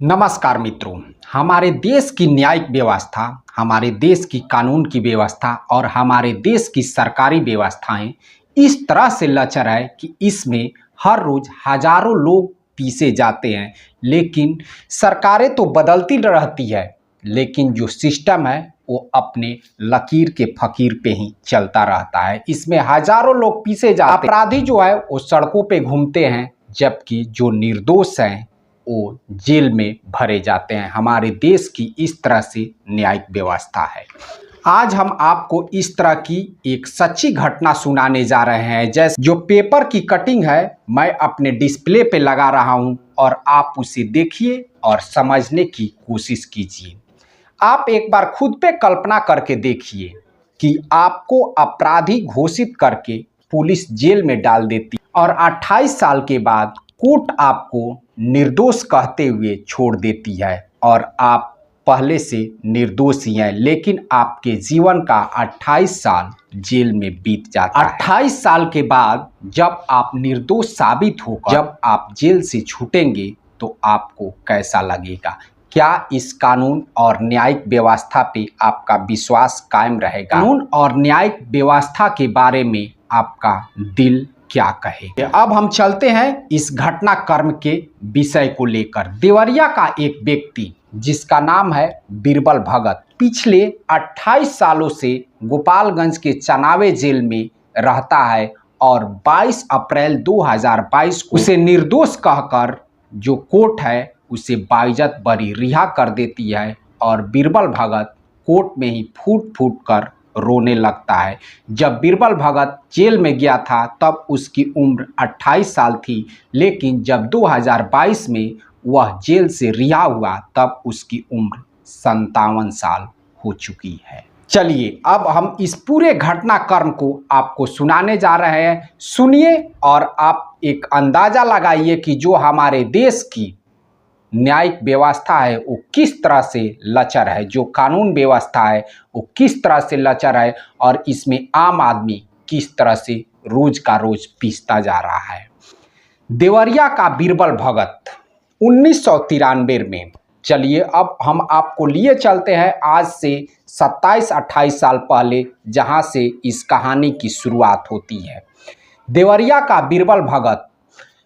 नमस्कार मित्रों। हमारे देश की न्यायिक व्यवस्था, हमारे देश की कानून की व्यवस्था और हमारे देश की सरकारी व्यवस्थाएं इस तरह से लचर है कि इसमें हर रोज हजारों लोग पीसे जाते हैं। लेकिन सरकारें तो बदलती रहती है, लेकिन जो सिस्टम है वो अपने लकीर के फकीर पे ही चलता रहता है। इसमें हजारों लोग पीसे जाते हैं। अपराधी जो है वो सड़कों पे घूमते हैं, जबकि जो निर्दोष हैं वो जेल में भरे जाते हैं। हमारे देश की इस तरह से न्यायिक व्यवस्था है। आज हम आपको इस तरह की एक सच्ची घटना सुनाने जा रहे हैं। जैसे जो पेपर की कटिंग है, मैं अपने डिस्प्ले पे लगा रहा हूं और आप उसे देखिए और समझने की कोशिश कीजिए। आप एक बार खुद पे कल्पना करके देखिए कि आपको अपराधी घोषित करके पुलिस जेल में डाल देती और 28 साल के बाद कोर्ट आपको निर्दोष कहते हुए छोड़ देती है और आप पहले से निर्दोष ही हैं, लेकिन आपके जीवन का 28 साल जेल में बीत जाता है। 28 साल के बाद जब आप निर्दोष साबित होकर जब आप जेल से छूटेंगे तो आपको कैसा लगेगा? क्या इस कानून और न्यायिक व्यवस्था पे आपका विश्वास कायम रहेगा? कानून और न्यायिक व्यवस्था के बारे में आपका दिल क्या कहे? अब हम चलते हैं इस घटनाक्रम के विषय को लेकर। देवरिया का एक व्यक्ति जिसका नाम है बीरबल भगत पिछले 28 सालों से गोपालगंज के चनावे जेल में रहता है और 22 अप्रैल 2022 को उसे निर्दोष कहकर जो कोर्ट है उसे बाइज्जत बरी रिहा कर देती है और बीरबल भगत कोर्ट में ही फूट फूट कर रोने लगता है। जब बीरबल भगत जेल में गया था तब उसकी उम्र 28 साल थी, लेकिन जब 2022 में वह जेल से रिहा हुआ तब उसकी उम्र 57 साल हो चुकी है। चलिए अब हम इस पूरे घटनाक्रम को आपको सुनाने जा रहे हैं। सुनिए और आप एक अंदाजा लगाइए कि जो हमारे देश की न्यायिक व्यवस्था है वो किस तरह से लचर है, जो कानून व्यवस्था है वो किस तरह से लचर है और इसमें आम आदमी किस तरह से रोज का रोज पीसता जा रहा है। देवरिया का बीरबल भगत 1993 में, चलिए अब हम आपको लिए चलते हैं आज से 27-28 साल पहले, जहां से इस कहानी की शुरुआत होती है। देवरिया का बीरबल भगत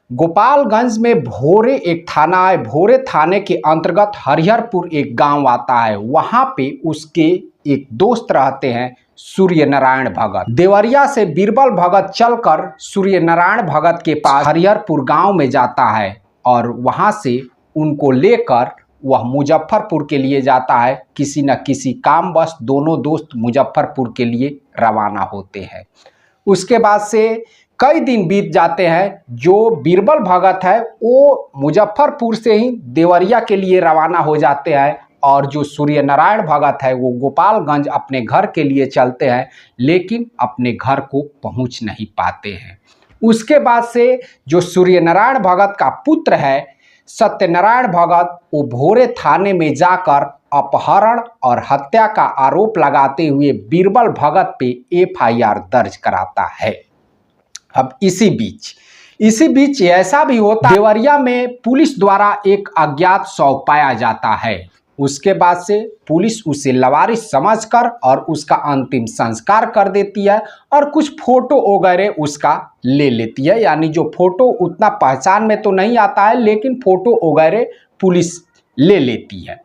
गोपालगंज में भोरे एक थाना है। भोरे थाने के अंतर्गत हरिहरपुर एक गांव आता है। वहां पे उसके एक दोस्त रहते हैं सूर्य नारायण भगत। देवरिया से बीरबल भगत चलकर सूर्य नारायण भगत के पास हरिहरपुर गांव में जाता है और वहां से उनको लेकर वह मुजफ्फरपुर के लिए जाता है। किसी न किसी काम बस दोनों दोस्त मुजफ्फरपुर के लिए रवाना होते हैं। उसके बाद से कई दिन बीत जाते हैं। जो बीरबल भगत है वो मुजफ्फरपुर से ही देवरिया के लिए रवाना हो जाते हैं और जो सूर्य नारायण भगत है वो गोपालगंज अपने घर के लिए चलते हैं, लेकिन अपने घर को पहुंच नहीं पाते हैं। उसके बाद से जो सूर्य नारायण भगत का पुत्र है सत्यनारायण भगत, वो भोरे थाने में जाकर अपहरण और हत्या का आरोप लगाते हुए बीरबल भगत पे FIR दर्ज कराता है। अब इसी बीच ऐसा भी होता है, देवरिया में पुलिस द्वारा एक अज्ञात शव पाया जाता है। उसके बाद से पुलिस उसे लावारिस समझकर और उसका अंतिम संस्कार कर देती है और कुछ फोटो वगैरह उसका ले लेती है। यानी जो फोटो उतना पहचान में तो नहीं आता है, लेकिन फोटो वगैरह पुलिस ले लेती है।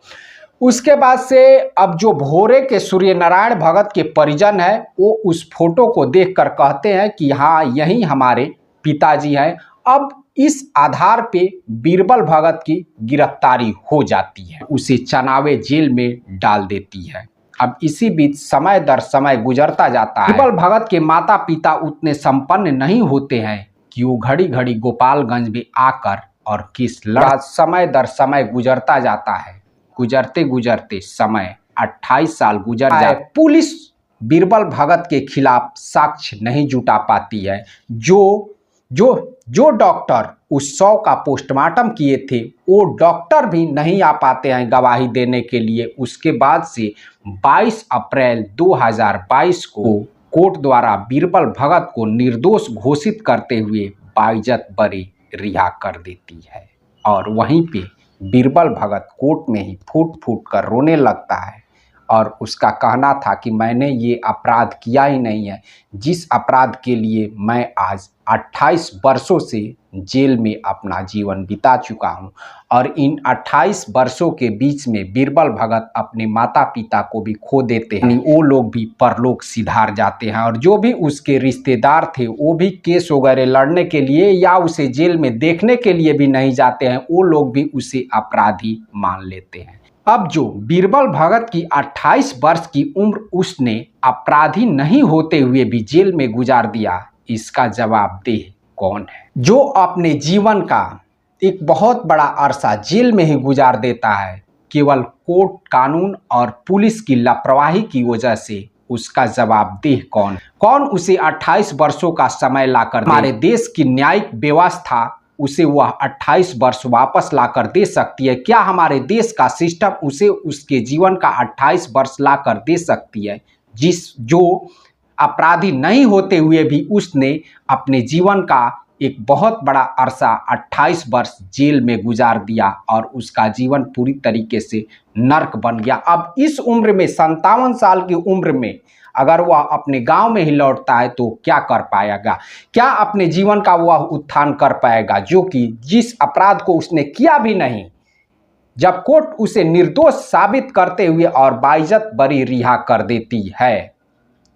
उसके बाद से अब जो भोरे के सूर्य नारायण भगत के परिजन है वो उस फोटो को देखकर कहते हैं कि हाँ यही हमारे पिताजी हैं। अब इस आधार पे बीरबल भगत की गिरफ्तारी हो जाती है, उसे चनावे जेल में डाल देती है। अब इसी बीच समय दर समय गुजरता जाता है। बीरबल भगत के माता पिता उतने संपन्न नहीं होते हैं कि वो घड़ी घड़ी गोपालगंज में आकर और किस लड़ा। समय दर समय गुजरता जाता है। गुजरते गुजरते समय 28 साल गुजर जाए, पुलिस बीरबल भगत के खिलाफ साक्ष्य नहीं जुटा पाती है। जो डॉक्टर उस शव का पोस्टमार्टम किए थे वो डॉक्टर भी नहीं आ पाते हैं गवाही देने के लिए। उसके बाद से 22 अप्रैल 2022 को कोर्ट द्वारा बीरबल भगत को निर्दोष घोषित करते हुए बाइज्जत बरी रिहा कर देती है और वहीं पे बीरबल भगत कोर्ट में ही फूट फूट कर रोने लगता है और उसका कहना था कि मैंने ये अपराध किया ही नहीं है, जिस अपराध के लिए मैं आज 28 वर्षों से जेल में अपना जीवन बिता चुका हूं। और इन 28 वर्षों के बीच में बीरबल भगत अपने माता पिता को भी खो देते हैं, वो लोग भी परलोक सिधार जाते हैं और जो भी उसके रिश्तेदार थे वो भी केस वगैरह लड़ने के लिए या उसे जेल में देखने के लिए भी नहीं जाते हैं, वो लोग भी उसे अपराधी मान लेते हैं। अब जो बीरबल भगत की 28 वर्ष की उम्र उसने अपराधी नहीं होते हुए भी जेल में गुजार दिया, इसका जवाबदेह कौन है? जो अपने जीवन का एक बहुत बड़ा अरसा जेल में ही गुजार देता है केवल कोर्ट कानून और पुलिस की लापरवाही की वजह से, उसका जवाबदेह कौन? कौन उसे 28 वर्षों का समय लाकर हमारे देश की न्यायिक व्यवस्था उसे वह 28 वर्ष वापस लाकर दे सकती है? क्या हमारे देश का सिस्टम उसे उसके जीवन का 28 वर्ष लाकर दे सकती है, जो अपराधी नहीं होते हुए भी उसने अपने जीवन का एक बहुत बड़ा अरसा 28 वर्ष जेल में गुजार दिया और उसका जीवन पूरी तरीके से नर्क बन गया। अब इस उम्र में 57 साल की उम्र में अगर वह अपने गांव में ही लौटता है तो क्या कर पाएगा? क्या अपने जीवन का वह उत्थान कर पाएगा जो कि जिस अपराध को उसने किया भी नहीं, जब कोर्ट उसे निर्दोष साबित करते हुए और बाइज्जत बरी रिहा कर देती है?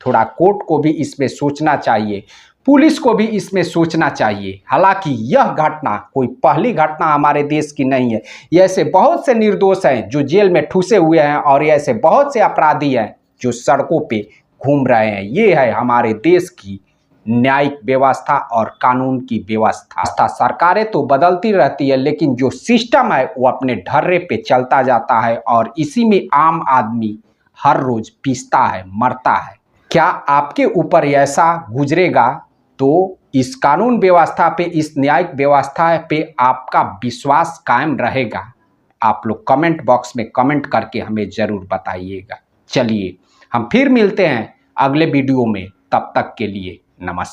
थोड़ा कोर्ट को भी इसमें सोचना चाहिए, पुलिस को भी इसमें सोचना चाहिए। हालांकि यह घटना कोई पहली घटना हमारे देश की नहीं है, ऐसे बहुत से निर्दोष हैं जो जेल में ठूसे हुए हैं और ऐसे बहुत से अपराधी हैं जो सड़कों पे घूम रहे हैं। ये है हमारे देश की न्यायिक व्यवस्था और कानून की व्यवस्था। सरकारें तो बदलती रहती है लेकिन जो सिस्टम है वो अपने ढर्रे पे चलता जाता है और इसी में आम आदमी हर रोज पीसता है, मरता है। क्या आपके ऊपर ऐसा गुजरेगा तो इस कानून व्यवस्था पे, इस न्यायिक व्यवस्था पे आपका विश्वास कायम रहेगा? आप लोग कमेंट बॉक्स में कमेंट करके हमें ज़रूर बताइएगा। चलिए हम फिर मिलते हैं अगले वीडियो में, तब तक के लिए नमस्कार।